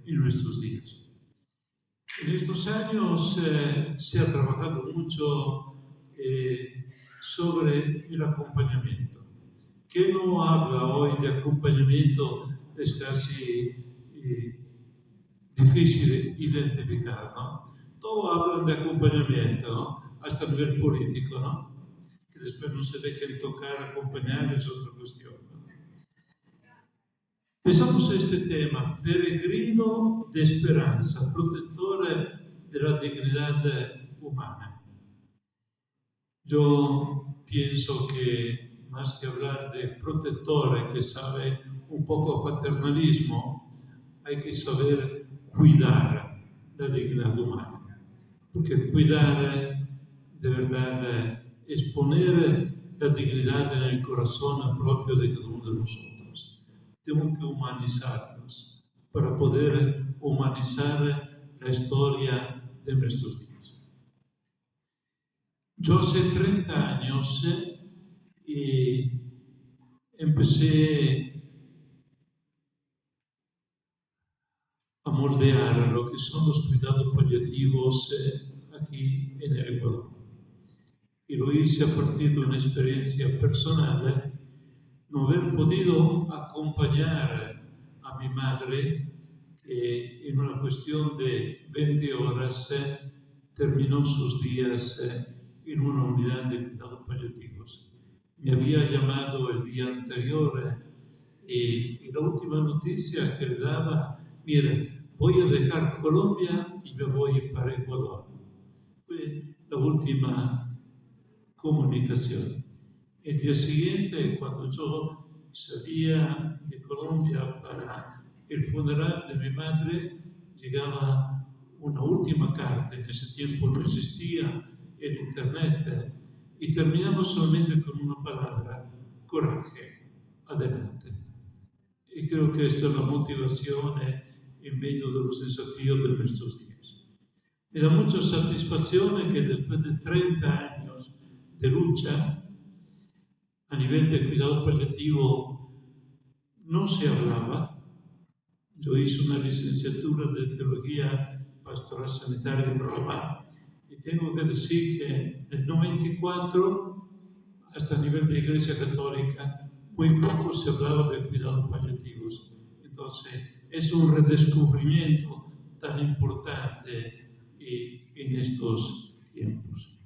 en nuestros días. En estos años se ha trabajado mucho sobre el acompañamiento. ¿Quién no habla hoy de acompañamiento? Es casi difícil identificar, ¿no? Todos hablan de acompañamiento, ¿no? Hasta a nivel político, ¿no? Que después no se dejen tocar, acompañar es otra cuestión, ¿no? Pensamos este tema, peregrino de esperanza, protector de la dignidad humana. Yo pienso que más que hablar de protector, que sabe un poco paternalismo, hay que saber cuidar la dignidad humana. Porque cuidar, de verdad, es poner la dignidad en el corazón propio de cada uno de nosotros. Tenemos que humanizarnos para poder humanizar la historia de nuestros días. Yo hace 30 años empecé a moldear lo que son los cuidados paliativos aquí en el Ecuador. Y lo hice a partir de una experiencia personal, no haber podido acompañar a mi madre, que en una cuestión de 20 horas terminó sus días en una unidad de cuidados paliativos. Me había llamado el día anterior y la última noticia que le daba, mira, voy a dejar Colombia y me voy para Ecuador. Fue la última comunicación. El día siguiente, cuando yo salía de Colombia para el funeral de mi madre, llegaba una última carta. En ese tiempo no existía el internet y terminamos solamente con una palabra: coraje, adelante. Y creo que esta es la motivación en medio de los desafíos de nuestros días. Me da mucha satisfacción que después de 30 años de lucha, a nivel de cuidado paliativo no se hablaba. Yo hice una licenciatura de Teología Pastoral Sanitaria en Roma y tengo que decir que en el 94, hasta a nivel de Iglesia Católica, muy poco se hablaba de cuidados paliativos. Entonces, es un redescubrimiento tan importante en estos tiempos.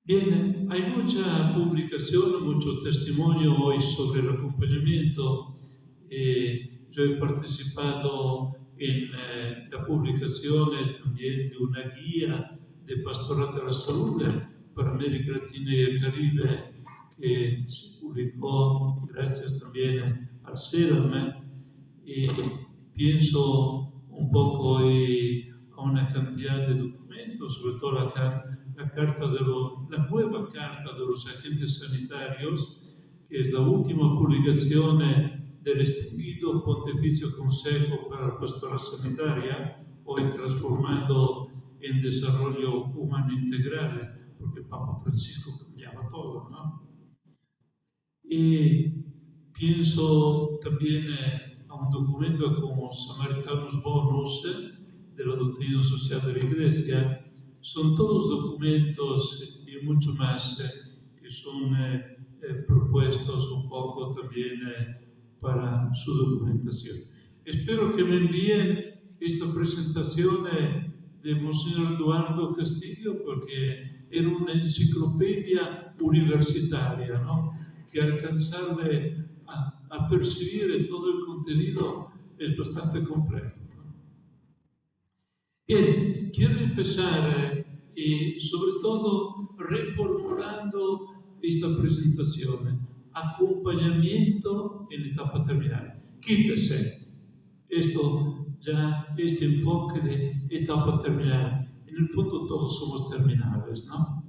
Bien, hay mucha publicación, mucho testimonio hoy sobre el acompañamiento. Yo he participado en la publicación también de una guía de pastoral de la salud para América Latina y el Caribe, que se publicó gracias también al CEDAM. Pienso un poco a una cantidad de documentos, sobre todo la nueva carta de los agentes sanitarios, que es la última publicación del extinguido Pontificio Consejo para la Pastoral Sanitaria, hoy transformado en Desarrollo Humano Integral, porque el Papa Francisco cambiaba todo, ¿no? Y pienso también a un documento como Samaritanus Bonus de la Doctrina Social de la Iglesia. Son todos documentos y mucho más que son propuestos un poco también para su documentación. Espero que me envíen esta presentación de Monseñor Eduardo Castillo, porque era una enciclopedia universitaria, ¿no? Que alcanzarle a percibir todo el contenido es bastante complejo. Bien, quiero empezar sobre todo reformulando esta presentación. Acompañamiento en la etapa terminal. Quítese este enfoque de etapa terminal. En el fondo todos somos terminales, ¿no?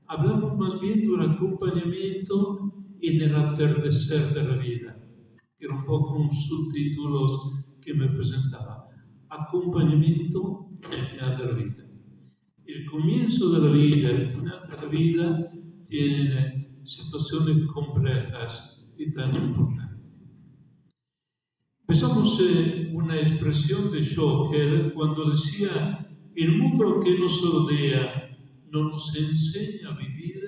Hablamos más bien de un acompañamiento en el atardecer de la vida, que era un poco un subtítulo que me presentaba. Acompañamiento en el final de la vida. El comienzo de la vida, el final de la vida, tienen situaciones complejas y tan importantes. Pensamos una expresión de Schocker cuando decía: el mundo que nos rodea no nos enseña a vivir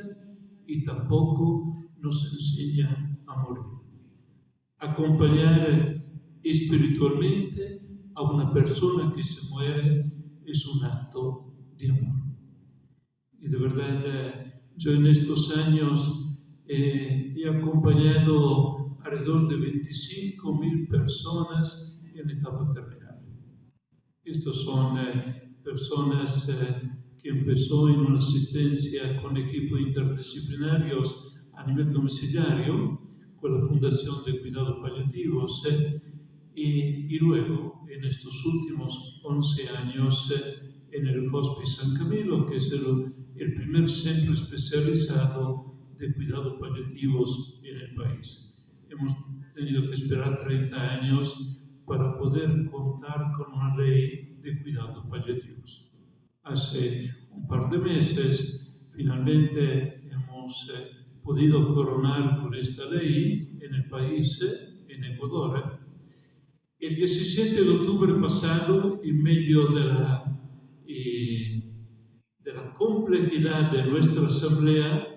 y tampoco nos enseña a morir. Acompañar espiritualmente a una persona que se muere es un acto de amor. Y de verdad, yo en estos años he acompañado alrededor de 25.000 personas en etapa terminal. Estas son personas que empezó en una asistencia con equipos interdisciplinarios a nivel domiciliario, con la Fundación de Cuidados Paliativos, y luego en estos últimos 11 años en el Hospice San Camilo, que es el primer centro especializado de cuidados paliativos en el país. Hemos tenido que esperar 30 años para poder contar con una ley de cuidados paliativos. Hace un par de meses, finalmente hemos podido coronar con esta ley en el país, en Ecuador. El 17 de octubre pasado, en medio de la complejidad de nuestra asamblea,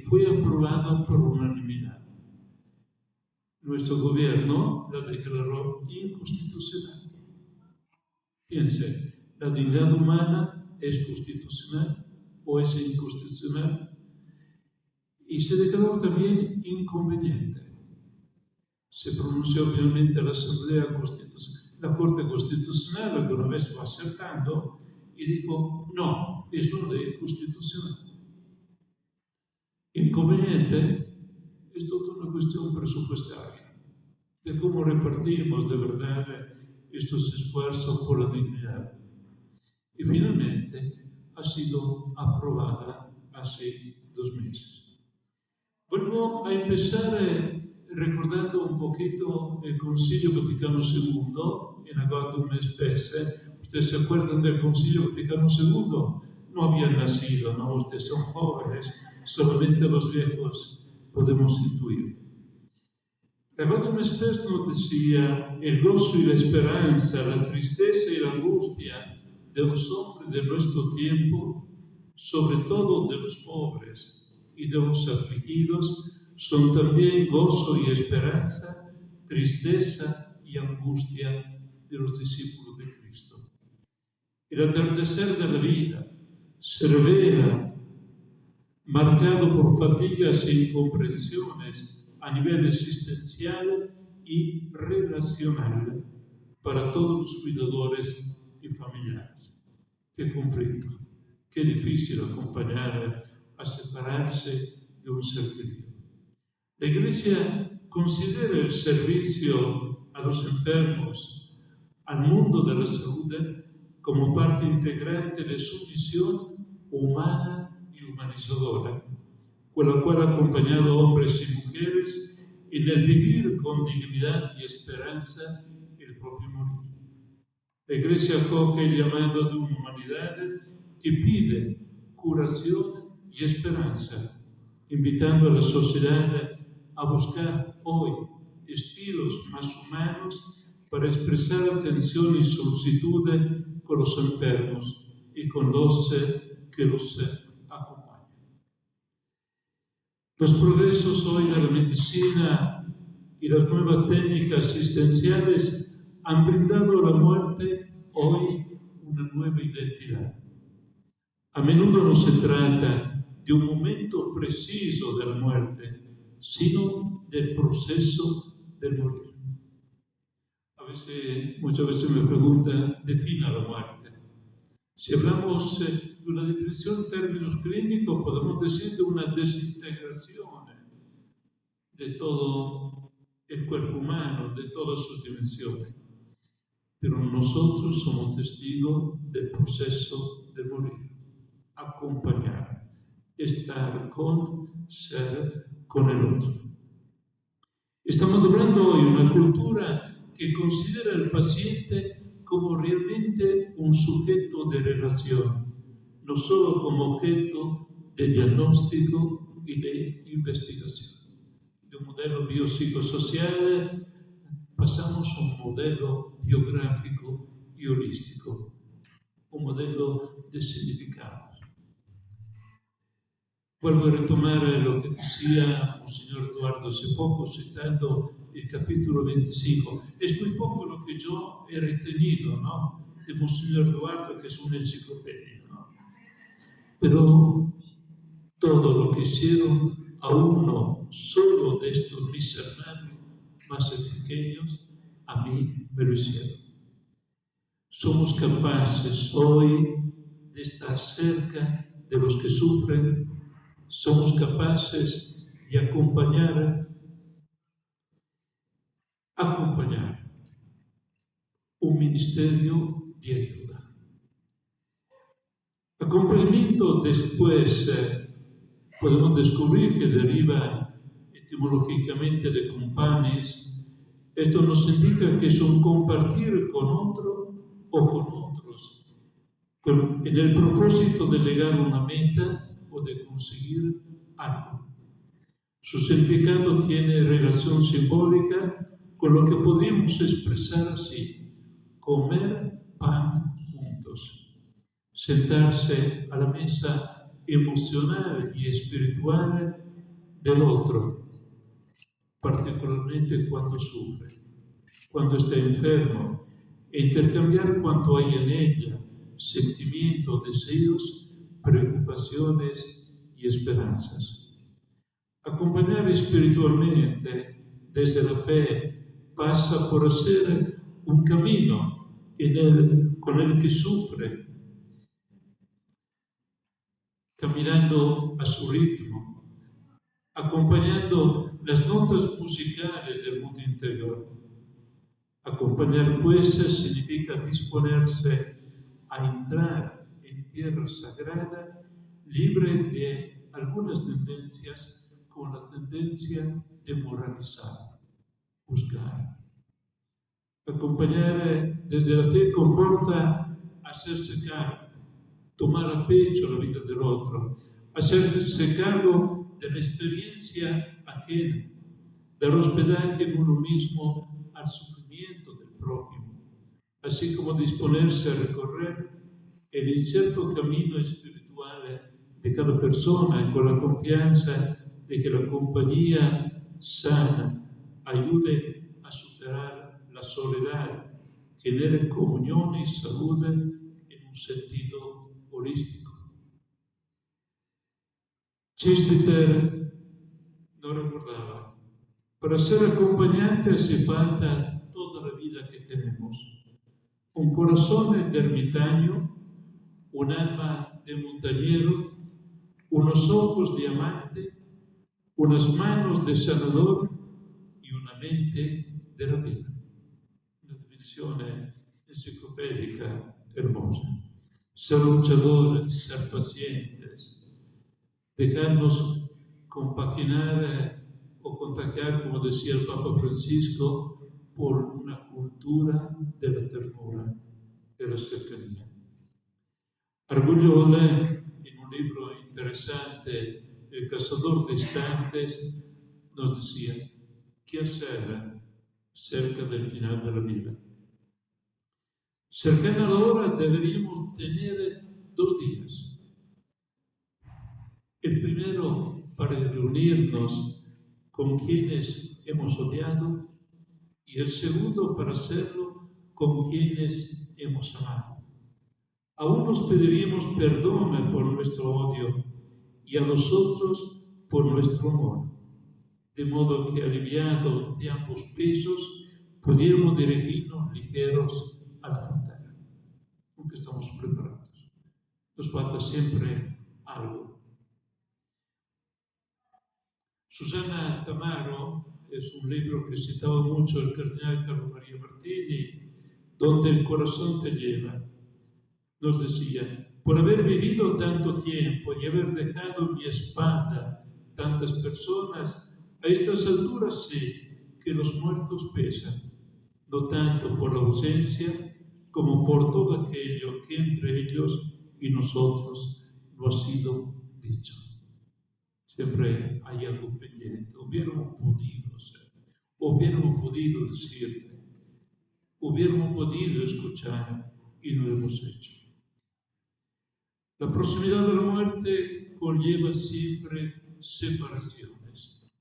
fue aprobada por unanimidad. Nuestro gobierno la declaró inconstitucional. Fíjense, ¿la dignidad humana es constitucional o es inconstitucional? Y se declaró también inconveniente. Se pronunció finalmente la Asamblea Constitucional, la Corte Constitucional, alguna vez fue acertando, y dijo: no, es una ley constitucional. Inconveniente es toda una cuestión presupuestaria, de cómo repartimos de verdad estos esfuerzos por la dignidad. Y finalmente ha sido aprobada hace 2 meses. Vuelvo a empezar recordando un poquito el Concilio Vaticano II en Gaudium et Spes. ¿Ustedes se acuerdan del Concilio Vaticano II? No habían nacido, ¿no? Ustedes son jóvenes, solamente los viejos podemos intuir. La Gaudium et Spes nos decía: el gozo y la esperanza, la tristeza y la angustia de los hombres de nuestro tiempo, sobre todo de los pobres y de los afligidos, son también gozo y esperanza, tristeza y angustia de los discípulos de Cristo. El atardecer de la vida, severa, marcado por fatigas e incomprensiones a nivel existencial y relacional para todos los cuidadores y familiares. Qué conflicto, qué difícil acompañar a separarse de un ser querido. La Iglesia considera el servicio a los enfermos, al mundo de la salud, como parte integrante de su misión humana y humanizadora, con la cual ha acompañado a hombres y mujeres en el vivir con dignidad y esperanza el propio morir. La Iglesia acoge el llamado de una humanidad que pide curación y esperanza, invitando a la sociedad a buscar hoy estilos más humanos para expresar atención y solicitud con los enfermos y con los que los acompañan. Los progresos hoy de la medicina y las nuevas técnicas asistenciales han brindado a la muerte hoy una nueva identidad. A menudo no se trata de un momento preciso de la muerte, sino del proceso del morir. Muchas veces me preguntan: defina la muerte. Si hablamos de una definición en términos clínicos, podemos decir de una desintegración de todo el cuerpo humano, de todas sus dimensiones. Pero nosotros somos testigos del proceso de morir, acompañar, estar con, ser con el otro. Estamos hablando hoy de una cultura que considera al paciente como realmente un sujeto de relación, no solo como objeto de diagnóstico y de investigación. De un modelo biopsicosocial pasamos a un modelo biográfico y holístico, un modelo de significados. Vuelvo a retomar lo que decía Monseñor Eduardo hace poco, citando el capítulo 25. Es muy poco lo que yo he retenido, ¿no?, de Monseñor Eduardo, que es una enciclopedia, ¿no? Pero todo lo que hicieron a uno solo de estos mis hermanos más pequeños, a mí me lo hicieron. Somos capaces hoy de estar cerca de los que sufren, somos capaces de acompañar un ministerio de ayuda. Acompañamiento después podemos descubrir que deriva etimológicamente de companes. Esto nos indica que es un compartir con otro o con otros, en el propósito de llegar a una meta o de conseguir algo. Su significado tiene relación simbólica con lo que podríamos expresar así: comer pan juntos, sentarse a la mesa emocional y espiritual del otro, particularmente cuando sufre, cuando está enfermo, e intercambiar cuanto hay en ella: sentimientos, deseos, preocupaciones y esperanzas. Acompañar espiritualmente desde la fe pasa por hacer un camino con el que sufre, caminando a su ritmo, acompañando las notas musicales del mundo interior. Acompañar, pues, significa disponerse a entrar en tierra sagrada libre de algunas tendencias, como la tendencia de moralizar, juzgar. Acompañar desde la fe comporta hacerse cargo, tomar a pecho la vida del otro, hacerse cargo de la experiencia ajena, dar hospedaje en uno mismo al sufrimiento del prójimo, así como disponerse a recorrer el incierto camino espiritual de cada persona con la confianza de que la compañía sana ayude a superar la soledad, genere comunión y salud en un sentido holístico. Chesterton no recordaba: para ser acompañante hace falta toda la vida que tenemos. Un corazón de ermitaño, un alma de montañero, unos ojos de amante, unas manos de sanador y una mente de la vida. Una definición enciclopédica hermosa. Ser luchadores, ser pacientes, dejarnos compaginar o contagiar, como decía el Papa Francisco, por una cultura de la ternura, de la cercanía. Argugliola, en un libro interesante, El cazador de instantes, nos decía: ¿qué hacer cerca del final de la vida? Cercana a la hora deberíamos tener 2 días. El primero para reunirnos con quienes hemos odiado, y el segundo para hacerlo con quienes hemos amado. A unos pediríamos perdón por nuestro odio y a los otros por nuestro amor, de modo que, aliviados de ambos pesos, pudiéramos dirigirnos ligeros a la frontera, aunque estamos preparados. Nos falta siempre algo. Susana Tamaro es un libro que citaba mucho el cardenal Carlo Maria Martini, Donde el corazón te lleva. Nos decía: por haber vivido tanto tiempo y haber dejado en mi espalda tantas personas, a estas alturas sé que los muertos pesan, no tanto por la ausencia como por todo aquello que entre ellos y nosotros no ha sido dicho. Siempre hay algo pendiente. Hubiéramos podido decirte, hubiéramos podido escuchar y no hemos hecho. La proximidad de la muerte conlleva siempre separaciones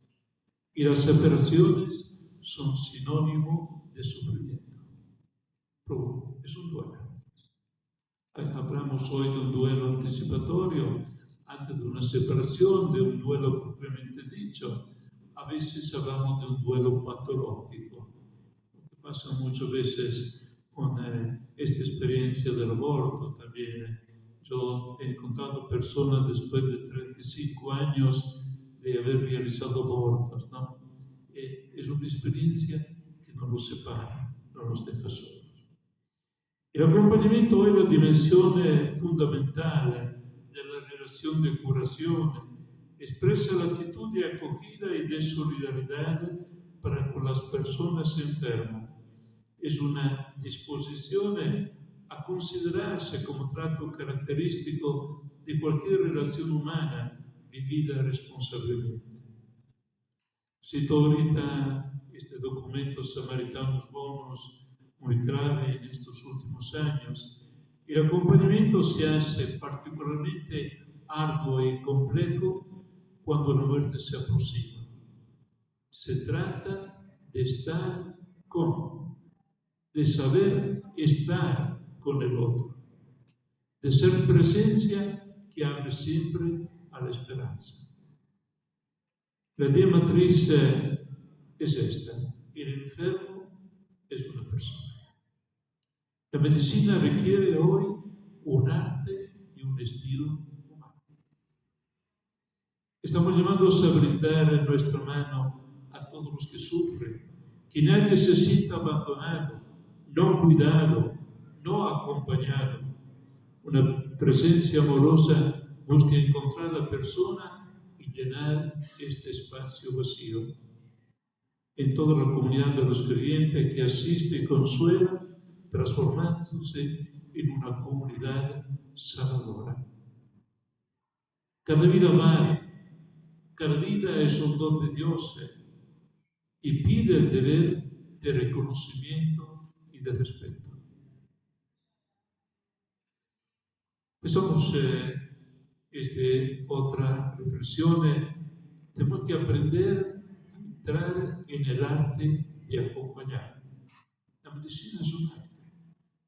y las separaciones son sinónimo de sufrimiento. Pero es un duelo. Hablamos hoy de un duelo anticipatorio, antes de una separación, de un duelo propiamente dicho. A veces hablamos de un duelo patológico. Lo que pasa muchas veces con esta experiencia del aborto también. Yo he encontrado personas después de 35 años de haber realizado abortos, ¿no? Es una experiencia que nos los separa, no nos deja solos. El acompañamiento è la dimensione fondamentale della relazione di curazione, expresa la actitud de acogida y de solidaridad para con las personas enfermas. Es una disposición a considerarse como trato característico de cualquier relación humana vivida responsablemente. Cito ahorita este documento Samaritanos Bonos, muy clave en estos últimos años. El acompañamiento se hace particularmente arduo y complejo cuando la muerte se aproxima. Se trata de estar con, de saber estar con el otro, de ser presencia que abre siempre a la esperanza. La idea matriz es esta: el enfermo es una persona. La medicina requiere hoy un arte y un estilo humano. Estamos llamados a brindar nuestra mano a todos los que sufren, que nadie se sienta abandonado, no cuidado, no acompañado. Una presencia amorosa busca encontrar a la persona y llenar este espacio vacío. En toda la comunidad de los creyentes que asiste y consuela, transformándose en una comunidad sanadora. Cada vida vale, cada vida es un don de Dios y pide el deber de reconocimiento y de respeto. Empezamos otra reflexión. Tenemos que aprender a entrar en el arte de acompañar. La medicina es un arte.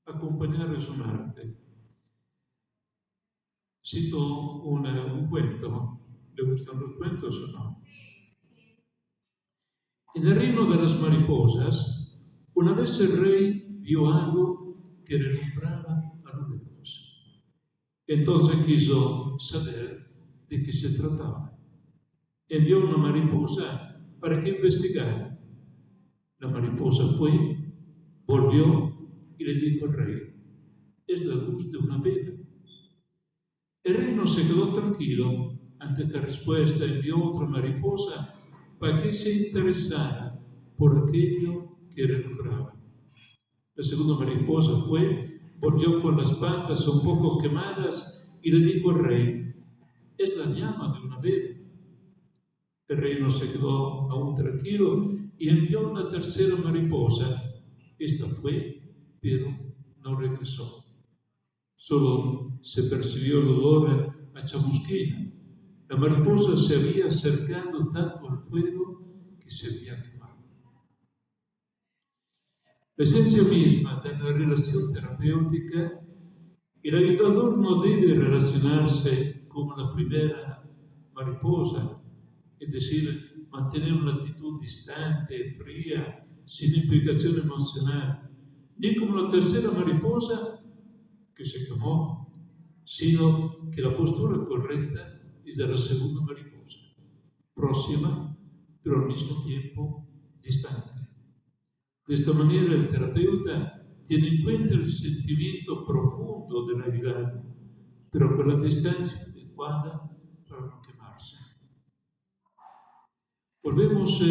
Acompañar es un arte. Cito un cuento. ¿Le gustan los cuentos o no? En el reino de las mariposas, una vez el rey vio algo que relumbraba a lo lejos. Entonces quiso saber de qué se trataba. Envió una mariposa para que investigara. La mariposa fue, volvió y le dijo al rey: es la luz de una vela. El rey no se quedó tranquilo. Ante esta respuesta envió otra mariposa para que se interesara por aquello que relumbraba. La segunda mariposa fue, volvió con las patas un poco quemadas y le dijo al rey: es la llama de una vela. El rey no se quedó aún tranquilo y envió una tercera mariposa. Esta fue, pero no regresó. Solo se percibió el olor a chamusquina. La mariposa se había acercado tanto al fuego que se había quemado. La esencia misma de la relación terapéutica, el ayudador no debe relacionarse como la primera mariposa, es decir, mantener una actitud distante, fría, sin implicación emocional, ni como la tercera mariposa que se quemó, sino que la postura correcta es de la segunda mariposa, próxima, pero al mismo tiempo distante. De esta manera el terapeuta tiene en cuenta el sentimiento profundo de la herida, pero con la distancia adecuada para no quemarse. Volvemos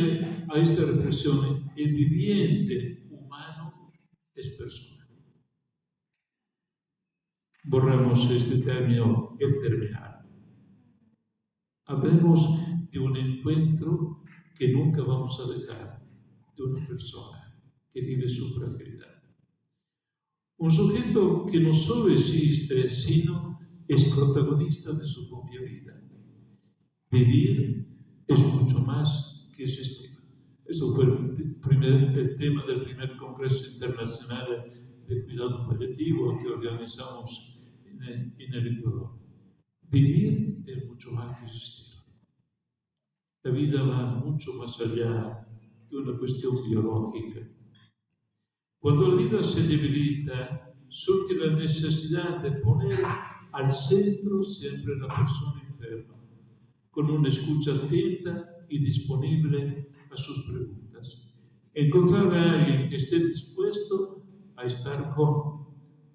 a esta reflexión. El viviente humano es persona. Borramos este término, el terminal. Hablemos de un encuentro que nunca vamos a dejar, de una persona que vive su fragilidad. Un sujeto que no solo existe, sino es protagonista de su propia vida. Vivir es mucho más que existir. Eso fue el tema del primer Congreso Internacional de Cuidado Paliativo que organizamos en el Ecuador. Vivir es mucho más que existir. La vida va mucho más allá de una cuestión biológica. Cuando la vida se debilita, surge la necesidad de poner al centro siempre la persona enferma, con una escucha atenta y disponible a sus preguntas. Encontrar a alguien que esté dispuesto a estar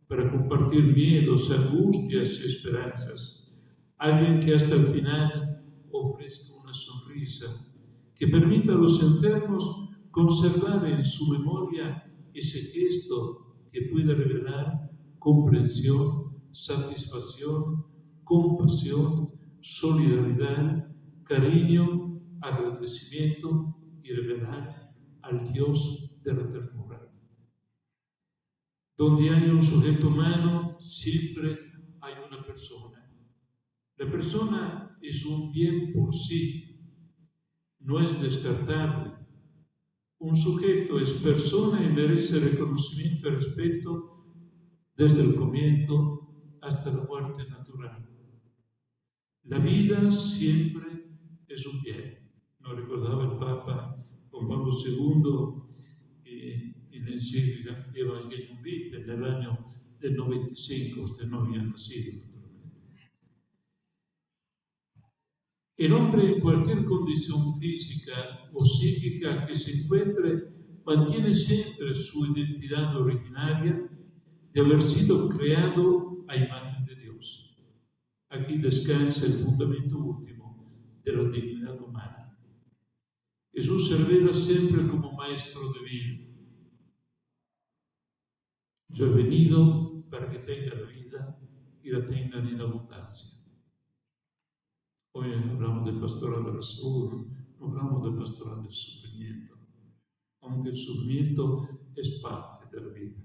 para compartir miedos, angustias y esperanzas. Alguien que hasta el final ofrezca una sonrisa, que permita a los enfermos conservar en su memoria ese gesto que pueda revelar comprensión, satisfacción, compasión, solidaridad, cariño, agradecimiento y revelar al Dios de la ternura. Donde hay un sujeto humano, siempre hay una persona. La persona es un bien por sí, no es descartable. Un sujeto es persona y merece reconocimiento y respeto desde el comienzo hasta la muerte natural. La vida siempre es un bien. Nos recordaba el Papa Juan Pablo II en la encíclica Evangelium Vitae en el año del 95. Usted no había nacido, naturalmente. El hombre, en cualquier condición física o psíquica que se encuentre, mantiene siempre su identidad originaria de haber sido creado a imagen de Dios. Aquí descansa el fundamento último de la dignidad humana. Jesús se revela siempre como maestro de vida. Yo he venido para que tengan la vida y la tengan en abundancia. Hoy hablamos del pastoral de la salud, no hablamos del pastoral del sufrimiento, aunque el sufrimiento es parte de la vida.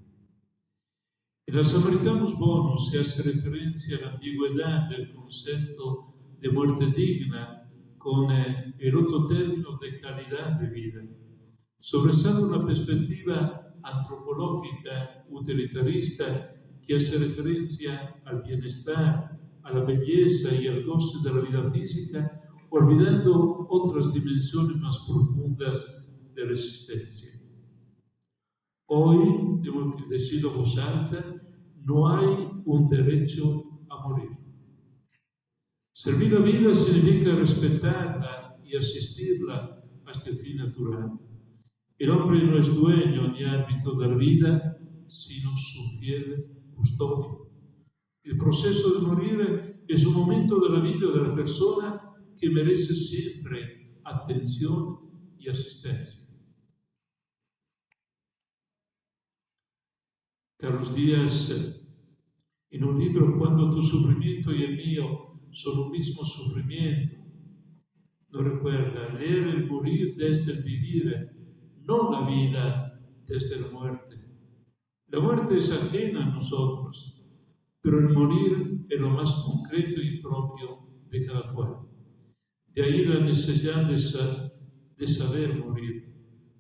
En los Samaritanos Bonus se hace referencia a la ambigüedad del concepto de muerte digna con el otro término de calidad de vida, sobresale una perspectiva antropológica utilitarista que hace referencia al bienestar, a la belleza y al goce de la vida física, olvidando otras dimensiones más profundas de la existencia. Hoy, tengo que decirlo en voz alta, no hay un derecho a morir. Servir la vida significa respetarla y asistirla hasta el fin natural. El hombre no es dueño ni árbitro de la vida, sino su fiel custodio. El proceso de morir es un momento de la vida de la persona que merece siempre atención y asistencia. Carlos Díaz, en un libro, Cuando tu sufrimiento y el mío son un mismo sufrimiento, nos recuerda leer el morir desde el vivir, no la vida desde la muerte. La muerte es ajena a nosotros, pero el morir es lo más concreto y propio de cada cual. De ahí la necesidad de saber morir,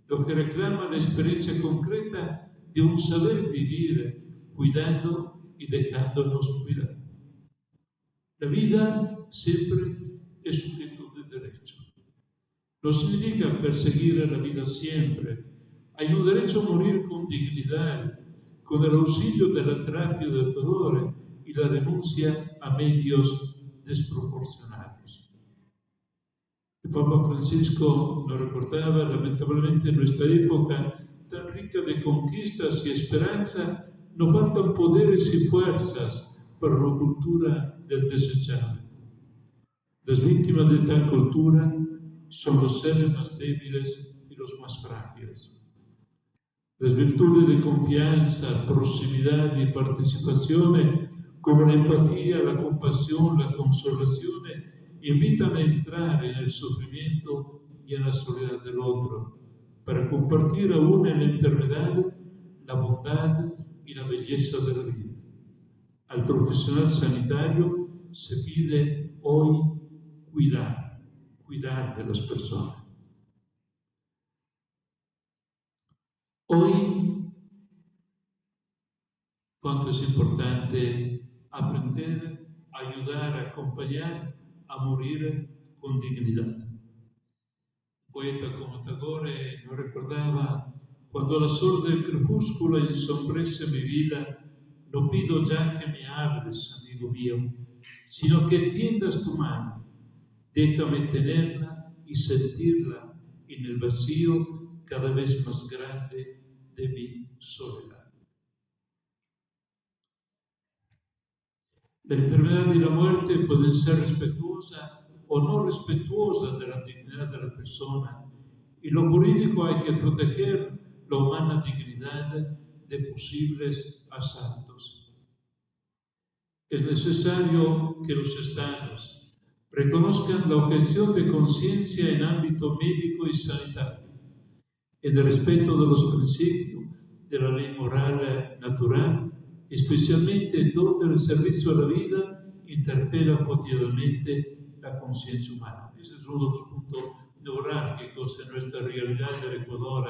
lo que reclama la experiencia concreta de un saber vivir, cuidando y dejándonos cuidar. La vida siempre es sujeto de derecho. No significa perseguir a la vida siempre. Hay un derecho a morir con dignidad, con el auxilio de la terapia del dolor y la renuncia a medios desproporcionados. El Papa Francisco nos recordaba, lamentablemente, en nuestra época tan rica de conquistas y esperanza, nos faltan poderes y fuerzas para una cultura del desechable. Las víctimas de tal cultura son los seres más débiles y los más frágiles. Las virtudes de confianza, proximidad y participación, como la empatía, la compasión, la consolación, invitan a entrar en el sufrimiento y en la soledad del otro, para compartir aún en la enfermedad la bondad y la belleza belleza de la vida. Al profesional sanitario se pide hoy cuidar de las personas. Hoy, cuánto es importante aprender a ayudar, a acompañar, a morir con dignidad. Un poeta como Tagore nos recordaba: cuando la sol del crepúsculo ensombrece mi vida, no pido ya que me hables, amigo mío, sino que tiendas tu mano, déjame tenerla y sentirla en el vacío cada vez más grande de mi soledad. La enfermedad y la muerte pueden ser respetuosas o no respetuosas de la dignidad de la persona, y lo jurídico hay que proteger la humana dignidad de posibles asaltos. Es necesario que los estados reconozcan la objeción de conciencia en ámbito médico y sanitario, en el respeto de los principios de la ley moral natural, especialmente donde el servicio a la vida interpela cotidianamente la conciencia humana. Ese es uno de los puntos neurálgicos en nuestra realidad del Ecuador.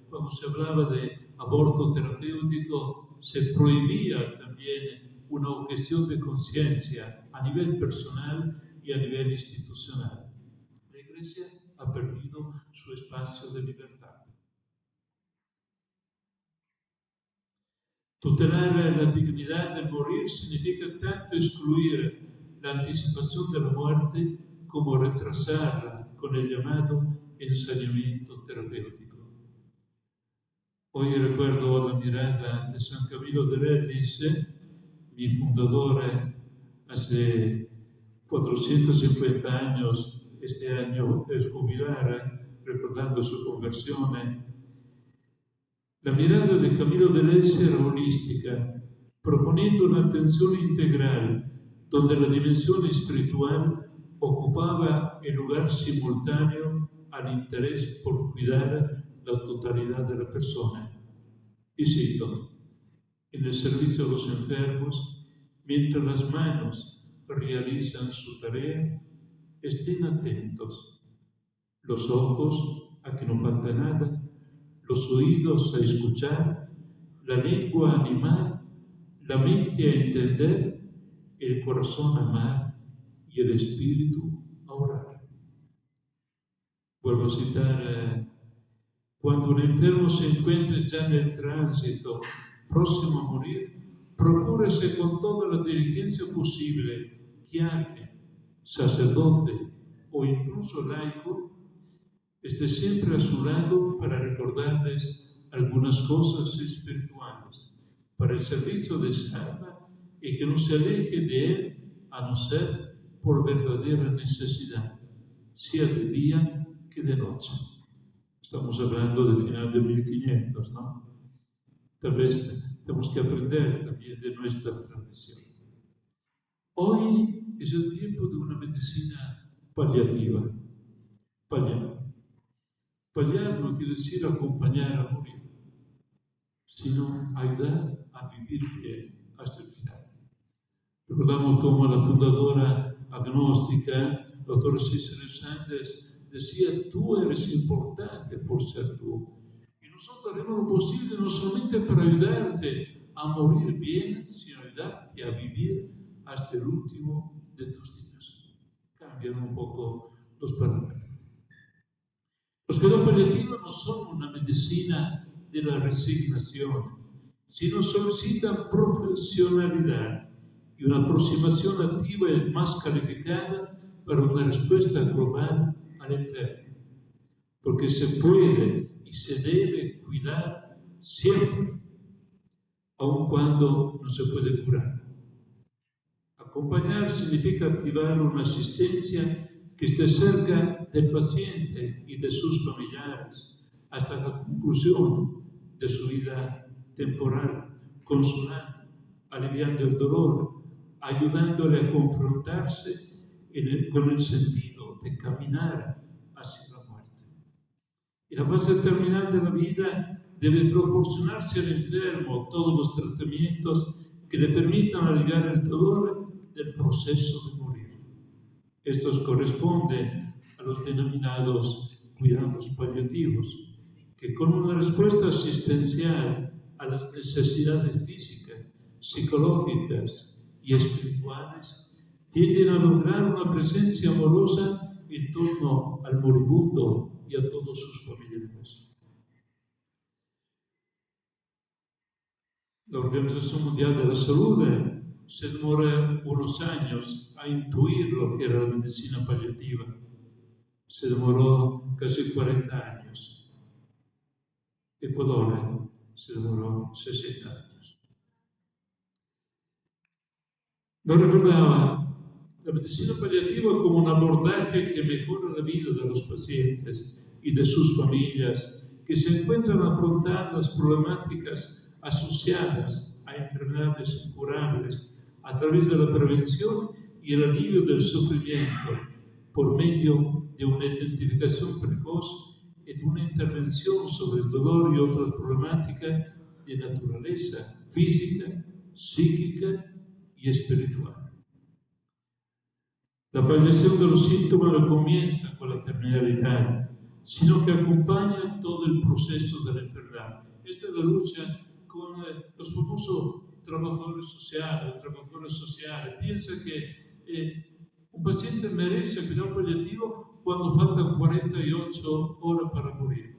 Cuando se hablaba de aborto terapéutico, se prohibía también una objeción de conciencia a nivel personal y a nivel institucional. La Iglesia ha perdido su espacio de libertad. Tutelar la dignidad del morir significa tanto excluir la anticipación de la muerte como retrasarla con el llamado ensañamiento terapéutico. Hoy recuerdo la mirada de San Camilo de Lelis, mi fundador hace 450 años, este año es jubilar, recordando su conversión. La mirada de Camilo de Lelis era holística, proponiendo una atención integral, donde la dimensión espiritual ocupaba el lugar simultáneo al interés por cuidar la totalidad de la persona. Y cito: en el servicio a los enfermos, mientras las manos realizan su tarea, estén atentos, los ojos a que no falte nada, los oídos a escuchar, la lengua a animar, la mente a entender, el corazón a amar y el espíritu a orar. Vuelvo a citar: cuando un enfermo se encuentre ya en el tránsito, próximo a morir, procúrese con toda la diligencia posible que alguien, sacerdote o incluso laico, esté siempre a su lado para recordarles algunas cosas espirituales, para el servicio de esa alma, y que no se aleje de él a no ser por verdadera necesidad, sea de día que de noche. Estamos hablando del final de 1500, ¿no? Tal vez tenemos que aprender también de nuestra tradición. Hoy es el tiempo de una medicina paliativa. Paliar no quiere decir acompañar a morir, sino ayudar a vivir bien hasta el final. Recordamos cómo la fundadora agnóstica, la doctora Cicely Sanders, decía: tú eres importante por ser tú. Y nosotros haremos lo posible no solamente para ayudarte a morir bien, sino ayudarte a vivir hasta el último de tus días. Cambian un poco los parámetros. Los cuidados paliativos no son una medicina de la resignación, sino solicitan profesionalidad y una aproximación activa y más calificada para una respuesta global al enfermo. Porque se puede y se debe cuidar siempre, aun cuando no se puede curar. Acompañar significa activar una asistencia que esté cerca del paciente y de sus familiares hasta la conclusión de su vida temporal, consolando, aliviando el dolor, ayudándole a confrontarse con el sentido de caminar hacia la muerte. Y la fase terminal de la vida debe proporcionarse al enfermo todos los tratamientos que le permitan aliviar el dolor del proceso de morir. Estos corresponden a los denominados cuidados paliativos, que con una respuesta asistencial a las necesidades físicas, psicológicas y espirituales, tienden a lograr una presencia amorosa en torno al moribundo y a todos sus familiares. La Organización Mundial de la Salud se demora unos años a intuir lo que era la medicina paliativa. Se demoró casi 40 años. Ecuador se demoró 60 años. Lo recordaba, la medicina paliativa como un abordaje que mejora la vida de los pacientes y de sus familias que se encuentran afrontando las problemáticas asociadas a enfermedades incurables a través de la prevención y el alivio del sufrimiento por medio de una identificación precoz y de una intervención sobre el dolor y otras problemáticas de naturaleza física, psíquica y espiritual. La paliación de los síntomas no comienza con la terminalidad, sino que acompaña todo el proceso de la enfermedad. Esta es la lucha con los famosos trabajadores sociales. Piensa que un paciente merece cuidado paliativo cuando faltan 48 horas para morir.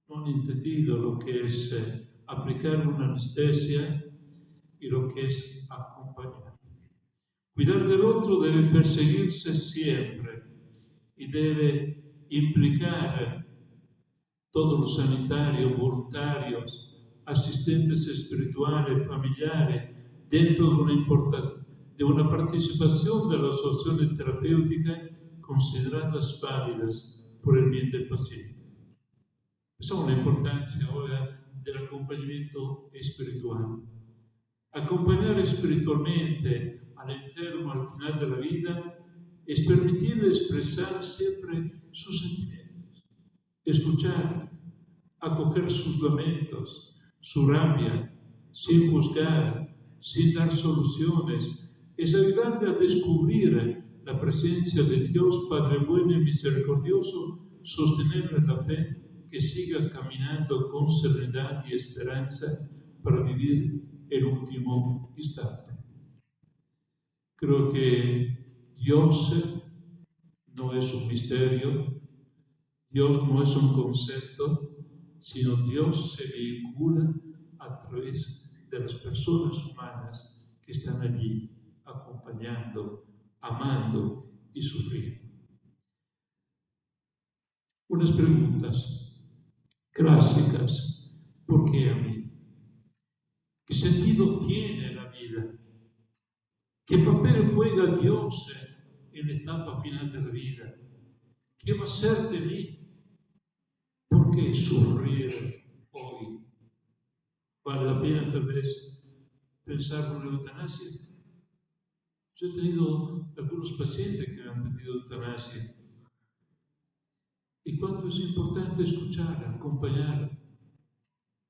No han entendido lo que es aplicar una anestesia y lo que es acompañar. Cuidar del otro debe perseguirse siempre y debe implicar todos los sanitarios, voluntarios, asistentes espirituales, familiares, dentro de una participación de las opciones terapéuticas consideradas válidas por el bien del paciente. Esa es la importancia ahora del acompañamiento espiritual. Acompañar espiritualmente al enfermo al final de la vida es permitirle expresar siempre sus sentimientos, escuchar, acoger sus lamentos, su rabia, sin juzgar, sin dar soluciones, es ayudarle a descubrir la presencia de Dios Padre bueno y misericordioso, sostenerle en la fe, que siga caminando con serenidad y esperanza para vivir el último instante. Creo que Dios no es un misterio, Dios no es un concepto, sino Dios se vehicula a través de las personas humanas que están allí acompañando, amando y sufriendo. Unas preguntas clásicas. ¿Por qué a mí? ¿Qué sentido tiene la vida? ¿Qué papel juega Dios en la etapa final de la vida? ¿Qué va a ser de mí? ¿Por qué sufrir hoy? ¿Vale la pena tal vez pensar en la eutanasia? Yo he tenido algunos pacientes que han pedido eutanasia. Y cuánto es importante escuchar, acompañar.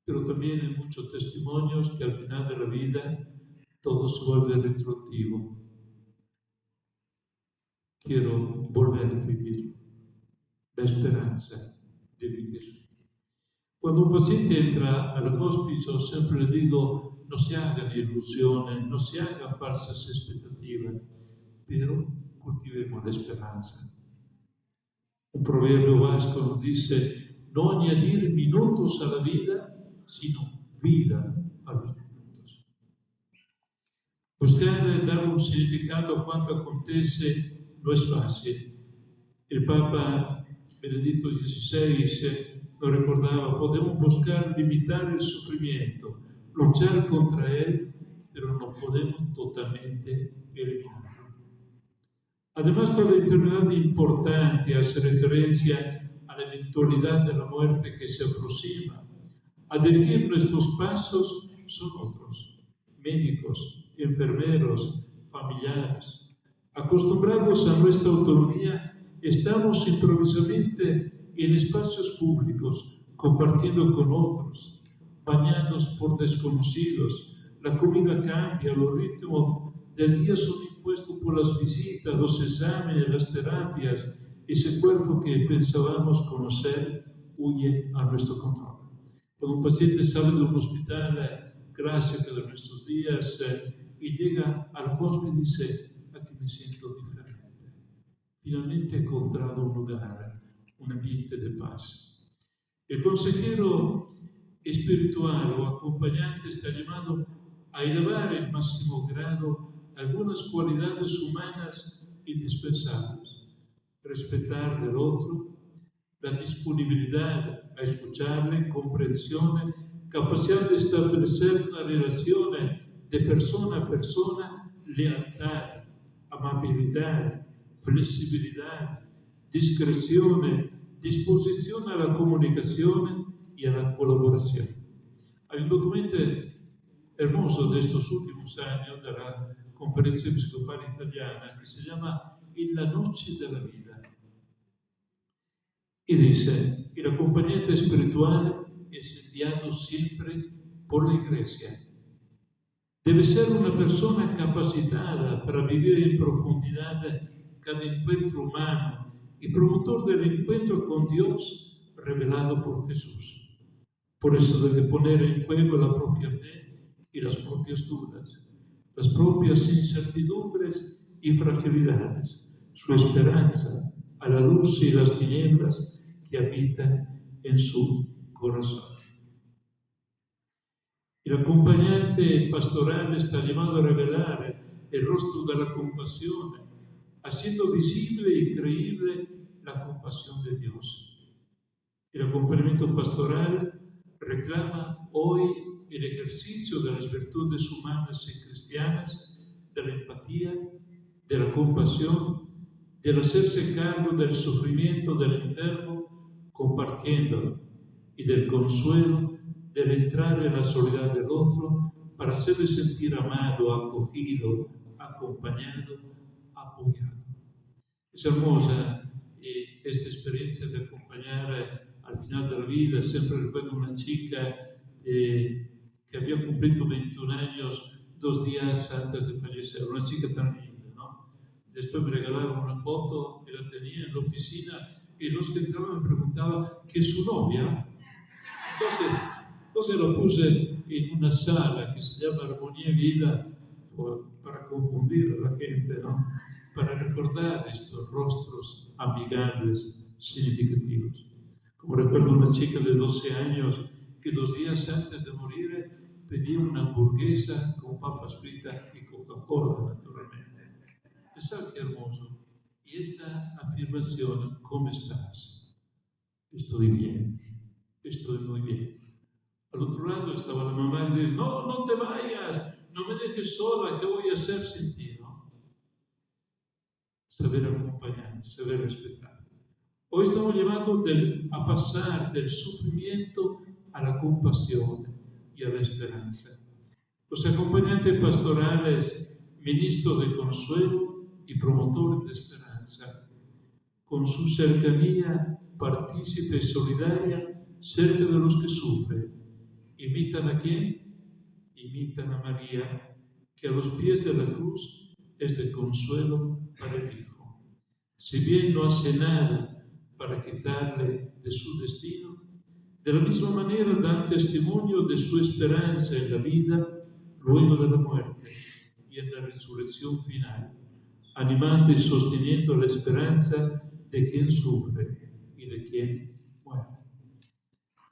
Pero también hay muchos testimonios que al final de la vida todo se vuelve retroactivo. Quiero volver a vivir la esperanza de vivir. Cuando un paciente entra al hospicio, siempre le digo, no se hagan ilusiones, no se hagan falsas expectativas, pero cultivemos la esperanza. Un proverbio vasco nos dice, no añadir minutos a la vida, sino vida a los minutos. Buscar dar un significado a cuanto acontece no es fácil. El Papa Benedicto XVI lo recordaba, podemos buscar limitar el sufrimiento, luchar contra él, pero no podemos totalmente eliminarlo. Además, toda enfermedad importante hace referencia a la eventualidad de la muerte que se aproxima. A dirigir nuestros pasos son otros, médicos, enfermeros, familiares. Acostumbrados a nuestra autonomía, estamos improvisamente en espacios públicos, compartiendo con otros, bañados por desconocidos. La comida cambia, los ritmos del día son impuestos por las visitas, los exámenes, las terapias. Ese cuerpo que pensábamos conocer huye a nuestro control. Cuando un paciente sale de un hospital clásico de nuestros días y llega al hospital y dice: aquí me siento diferente. Finalmente he encontrado un lugar, un ambiente de paz. El consejero espiritual o acompañante está llamado a elevar en máximo grado algunas cualidades humanas indispensables: respetar del otro, la disponibilidad a escucharle, comprensione, capacidad de establecer una relación de persona a persona, lealtad, amabilidad, flexibilidad, discreción, disposición a la comunicación y a la colaboración. Hay un documento hermoso de estos últimos años de la Conferencia Episcopal Italiana que se llama En la noche de la vida. Y dice: el acompañante espiritual es enviado siempre por la Iglesia. Debe ser una persona capacitada para vivir en profundidad cada encuentro humano y promotor del encuentro con Dios revelado por Jesús. Por eso debe poner en juego la propia fe y las propias dudas, las propias incertidumbres y fragilidades, su esperanza a la luz y las tinieblas que habitan en su corazón. El acompañante pastoral está llamado a revelar el rostro de la compasión, haciendo visible y creíble la compasión de Dios. El acompañamiento pastoral reclama hoy el ejercicio de las virtudes humanas y cristianas, de la empatía, de la compasión, del hacerse cargo del sufrimiento del enfermo, compartiéndolo, y del consuelo, del entrar en la soledad del otro para hacerle sentir amado, acogido, acompañado, apoyado. Es hermosa esta experiencia de acompañar al final de la vida. Siempre recuerdo una chica que había cumplido 21 años 2 días antes de fallecer, una chica tan linda, ¿no? Después me regalaron una foto que la tenía en la oficina y los que entraban me preguntaban ¿qué es su novia? Entonces lo puse en una sala que se llama Armonía y Vida para confundir a la gente, ¿no? Para recordar estos rostros amigables, significativos. Como recuerdo una chica de 12 años que 2 días antes de morir pedía una hamburguesa con papas fritas y Coca-Cola, naturalmente. ¿Sabes qué hermoso? Y esta afirmación: ¿cómo estás? Estoy bien, estoy muy bien. Al otro lado estaba la mamá y dice: no, no te vayas, no me dejes sola, ¿qué voy a hacer sin ti? ¿No? Saber acompañar, saber respetar. Hoy estamos llamados a pasar del sufrimiento a la compasión y a la esperanza. Los acompañantes pastorales, ministros de consuelo y promotores de esperanza, con su cercanía partícipe y solidaria cerca de los que sufren. ¿Imitan a quién? Imitan a María, que a los pies de la cruz es de consuelo para el Hijo. Si bien no hace nada para quitarle de su destino, de la misma manera dan testimonio de su esperanza en la vida, luego de la muerte y en la resurrección final, animando y sosteniendo la esperanza de quien sufre y de quien muere.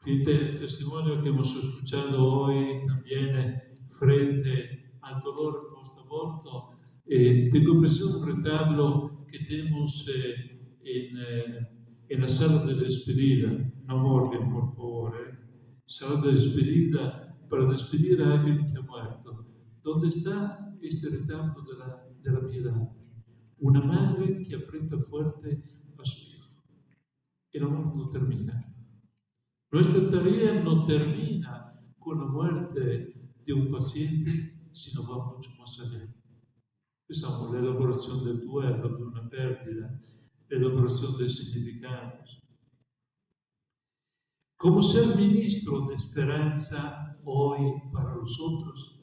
Fíjate el testimonio que hemos escuchado hoy también frente al dolor post-aborto. Tengo presente un retablo que tenemos en la sala de despedida. No morguen, por favor. Sala de despedida para despedir a alguien que ha muerto. ¿Dónde está este retablo de la piedad? Una madre que aprieta fuerte a su hijo. El amor no termina. Nuestra tarea no termina con la muerte de un paciente, sino va mucho más allá. Pensamos la elaboración del duelo, de una pérdida, la elaboración de significados. como ser ministro de esperanza hoy para los otros.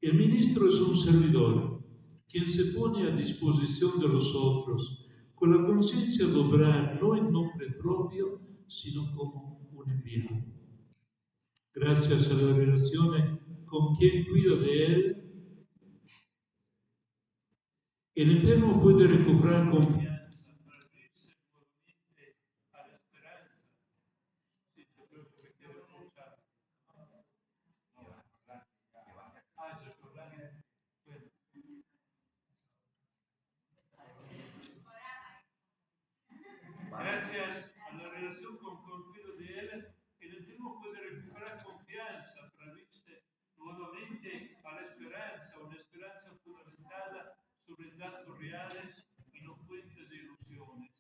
El ministro es un servidor, quien se pone a disposición de los otros, con la conciencia de obrar no en nombre propio, sino como un enviado. Gracias a la relación con quien cuida de él, el enfermo puede recuperar confianza para abrirse nuevamente a la esperanza. Sí, yo creo que quiero escuchar. Gracias a la relación con cuidado de él, el enfermo puede recuperar confianza para abrirse nuevamente a la esperanza, una esperanza fundamentada sobre datos reales y no fuentes de ilusiones.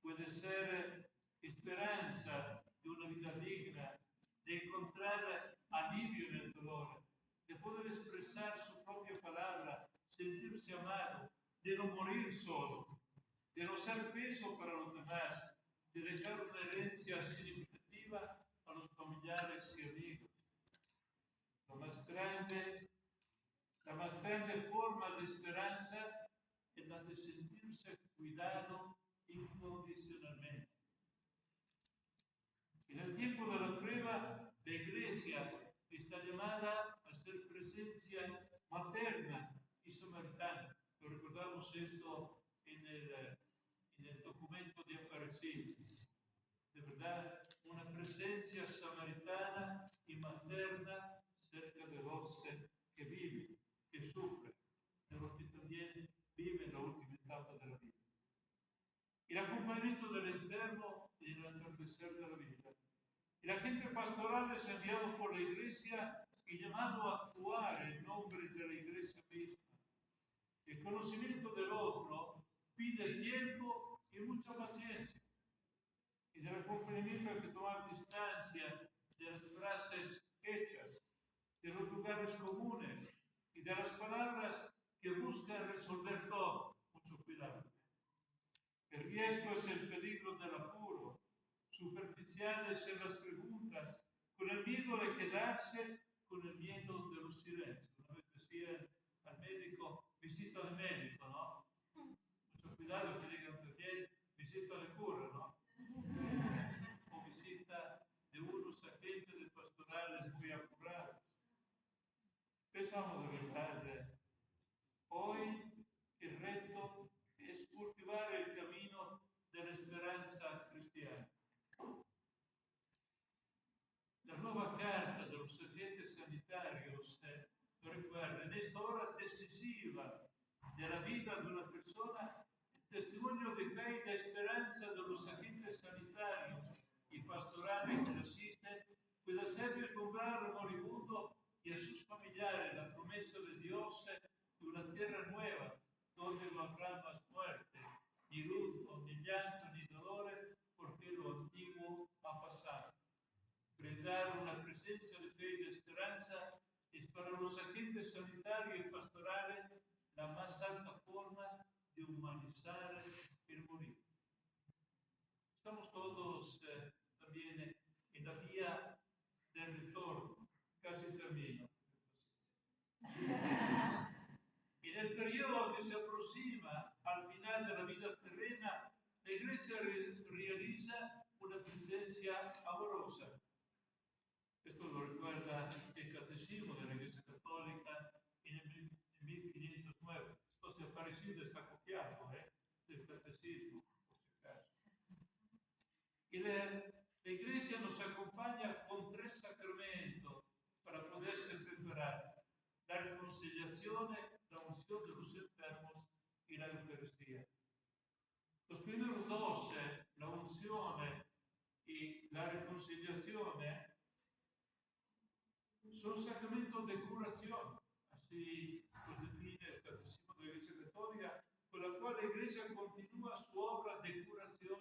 Puede ser esperanza de una vida digna, de encontrar alivio en el dolor, de poder expresar su propia palabra, sentirse amado, de no morir solo, de no ser peso para los demás, de dejar una herencia significativa a los familiares y amigos. La más grande forma de esperanza es la de sentirse cuidado incondicionalmente. En el tiempo de la prueba, la Iglesia está llamada a ser presencia materna y samaritana. Lo recordamos esto en el documento de Aparecida. De verdad, una presencia samaritana y materna cerca de los que viven, que sufren, de los que también viven la última etapa de la vida. El acompañamiento del enfermo y el atardecer de la vida. El agente pastoral es enviado por la Iglesia y llamado a actuar en nombre de la Iglesia misma. El conocimiento del otro pide tiempo y mucha paciencia. Y del acompañamiento hay que tomar distancia de las frases hechas, de los lugares comunes y de las palabras que buscan resolver todo. Mucho cuidado. El riesgo es el peligro del apuro, superficiales en las preguntas, con el miedo de quedarse, con el miedo de los silencios. Una vez decía al médico, visita al médico, ¿no? Mucho cuidado que digan también, visita de cura, ¿no? O visita de unos agentes de pastorales muy apurados. Pensamos de verdad, hoy el reto es cultivar el camino de la esperanza cristiana. La nueva carta de los agentes sanitarios lo recuerda, en esta hora decisiva de la vida de una persona, el testimonio de fe y de esperanza de los agentes sanitarios y pastorales que asisten puede hacer vislumbrar al moribundo y a sus familiares la promesa de Dios de una tierra nueva, donde no habrá más muerte, ni luto, ni llanto, ni dolores, porque lo antiguo ha pasado. Brindar una presencia de fe y de esperanza es para los agentes sanitarios y pastorales la más alta forma de humanizar el morir. Estamos todos también en la vía del retorno, casi termino. En el periodo que se aproxima al final de la vida terrena, la Iglesia realiza una presencia amorosa. Esto lo recuerda el Catecismo de la Iglesia Católica en el 1509. Esto se ha parecido, está copiado del Catecismo, por si acaso. Y la Iglesia nos acompaña con 3 sacramentos para poderse preparar: la reconciliación, la unción de los enfermos y la Eucaristía. Los primeros 2, la unción y la reconciliación, son sacramentos de curación, así lo define el Catecismo de la Iglesia Católica, con la cual la Iglesia continúa su obra de curación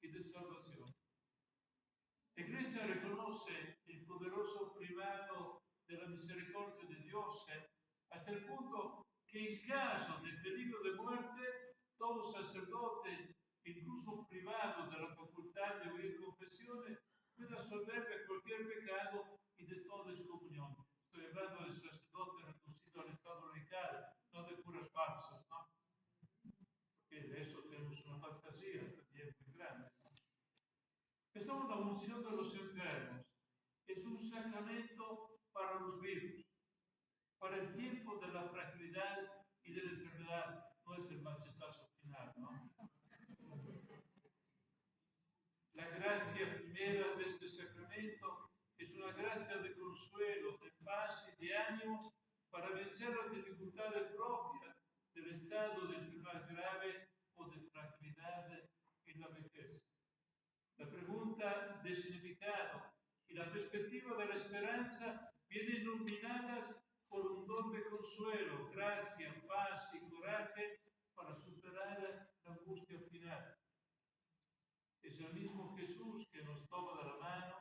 y de salvación. La Iglesia reconoce el poderoso primado de la misericordia de Dios, hasta el punto que en caso de peligro de muerte, todo sacerdote, incluso privado de la facultad de oír confesiones, puede absolver de cualquier pecado y de toda excomunión. Estoy hablando del sacerdote reducido al estado laical, no de curas falsas, ¿no? Porque de eso tenemos una fantasía también muy grande. Pensamos en la unción de los enfermos. Es un sacramento para los vivos, para el tiempo de la fragilidad y de la enfermedad. No es el machetazo final, ¿no? La gracia primera de este sacramento es una gracia de consuelo, de paz y de ánimo para vencer las dificultades propias del estado de enfermedad grave o de fragilidad en la vejez. La pregunta de significado y la perspectiva de la esperanza vienen iluminadas por un don de consuelo, gracia, paz y coraje para superar la angustia final. Es el mismo Jesús que nos toma de la mano,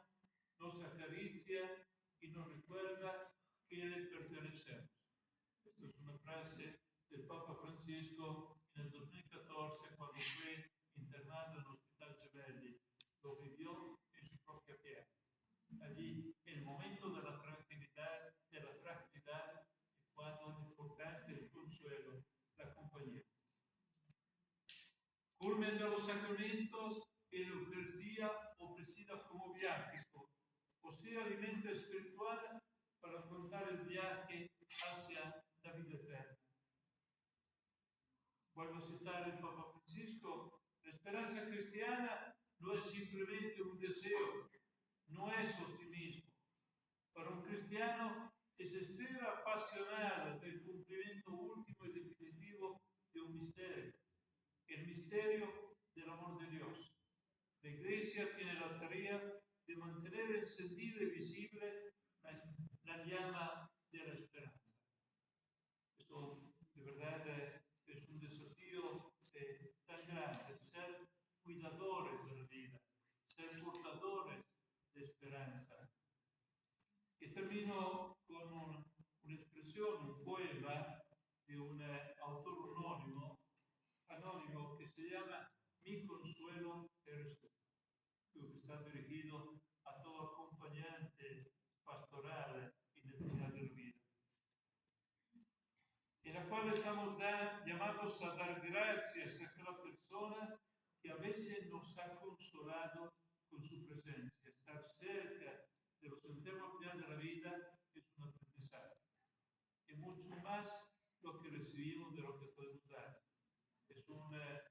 nos acaricia y nos recuerda que le pertenecemos. Esta es una frase del Papa Francisco en el 2014 cuando fue internado en el Hospital Gemelli. Lo vivió en su propia piel. Allí, el momento de la fragilidad, es cuando es importante el consuelo, la compañía. Culmen de los sacramentos en la Eucaristía ofrecida como viático, o sea, alimento espiritual para afrontar el viaje hacia la vida eterna. Vuelvo a citar el Papa Francisco: la esperanza cristiana no es simplemente un deseo, no es optimismo. Para un cristiano es espera apasionada del cumplimiento último y definitivo de un misterio, el misterio del amor de Dios. La Iglesia tiene la tarea de mantener encendida y visible la llama de la esperanza. Esto de verdad es un desafío tan grande, ser cuidadores de la vida, ser portadores de esperanza. Y termino con una expresión, un poema de un autor anónimo que se llama Mi consuelo eres tú, que está dirigido a todo acompañante pastoral en el final de la vida, en la cual estamos llamados a dar gracias a aquella persona que a veces nos ha consolado con su presencia. Estar cerca de los enfermos final de la vida es un aprendizaje. Y mucho más lo que recibimos de lo que podemos dar. Es una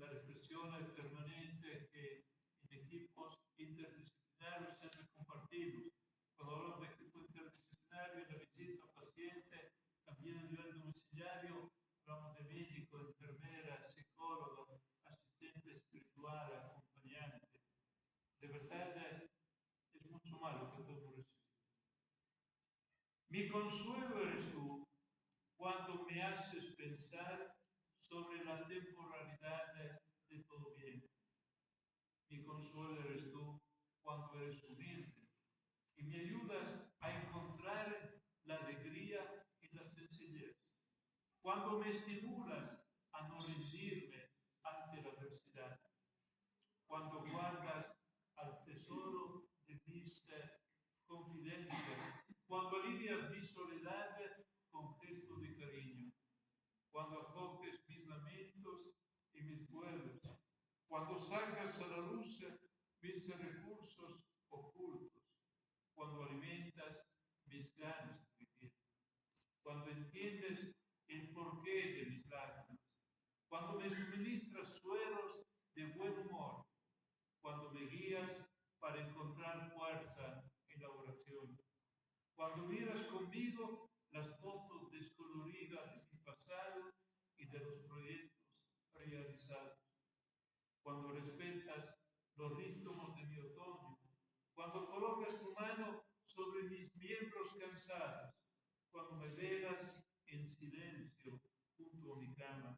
reflexión permanente que en equipos interdisciplinarios siempre compartimos. Cuando hablamos de equipo interdisciplinario, en la visita al paciente, también a nivel domiciliario, hablamos de médico, enfermera, psicólogo, asistente espiritual, acompañante. De verdad, es mucho más lo que podemos recibir. Mi consuelo eres tú cuando me haces pensar sobre la temporalidad de todo bien. Mi consuelo eres tú cuando eres humilde y me ayudas a encontrar la alegría y la sencillez. Cuando me estimulas a no rendirme ante la adversidad. Cuando guardas al tesoro de mis confidencias. Cuando alivias mi soledad con gesto de cariño. Cuando acoges mis lamentos y mis duelos. Cuando sacas a la luz mis recursos ocultos. Cuando alimentas mis ganas de vivir. Cuando entiendes el porqué de mis lágrimas. Cuando me suministras sueros de buen humor. Cuando me guías para encontrar fuerza en la oración. Cuando miras conmigo las fotos descoloridas de mi pasado y de los proyectos realizados. Cuando respetas los ritmos de mi otoño. Cuando colocas tu mano sobre mis miembros cansados. Cuando me velas en silencio junto a mi cama.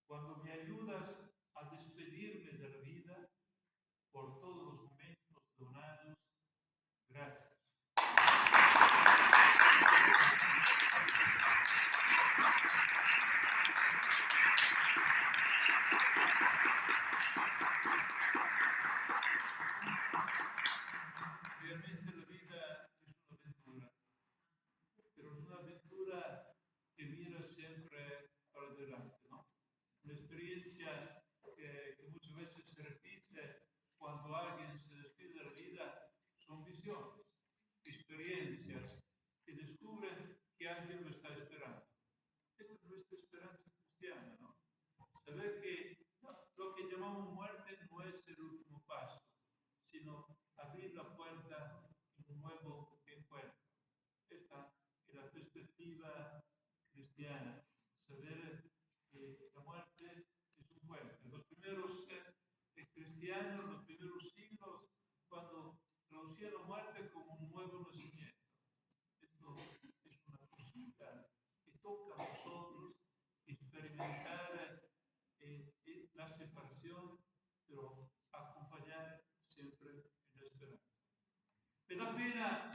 Cuando me ayudas a despedirme de la vida por todos los momentos donados. Gracias. experiencia que muchas veces se repite cuando alguien se despide de la vida, son visiones, experiencias que descubren que alguien lo está esperando. Esta es nuestra esperanza cristiana, ¿no? Saber que lo que llamamos muerte no es el último paso, sino abrir la puerta en un nuevo encuentro. Esta es la perspectiva cristiana, saber que la muerte es un puente. Los primeros cristianos, los primeros siglos, cuando traducían la muerte como un nuevo nacimiento. Esto es una posibilidad que toca a nosotros experimentar la separación, pero acompañar siempre en la esperanza. Me da pena